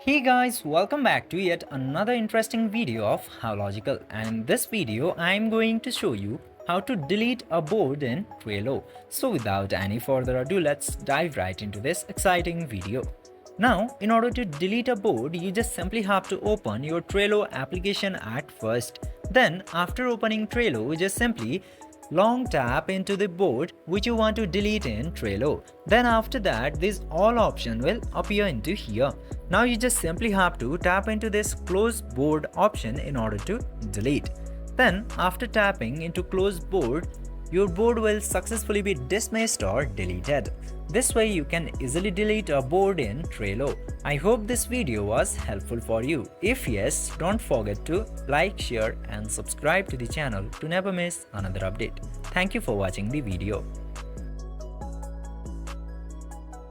Hey guys, welcome back to yet another interesting video of How Logical, and in this video I am going to show you how to delete a board in Trello. So without any further ado, let's dive right into this exciting video. Now, in order to delete a board, you just simply have to open your Trello application at first. Then after opening Trello, you just simply long tap into the board which you want to delete in Trello. Then after that, this all option will appear into here. Now you just simply have to tap into this close board option in order to delete. Then after tapping into close board, your board will successfully be dismissed or deleted. This way you can easily delete a board in Trello. I hope this video was helpful for you. If yes, don't forget to like, share and subscribe to the channel to never miss another update. Thank you for watching the video.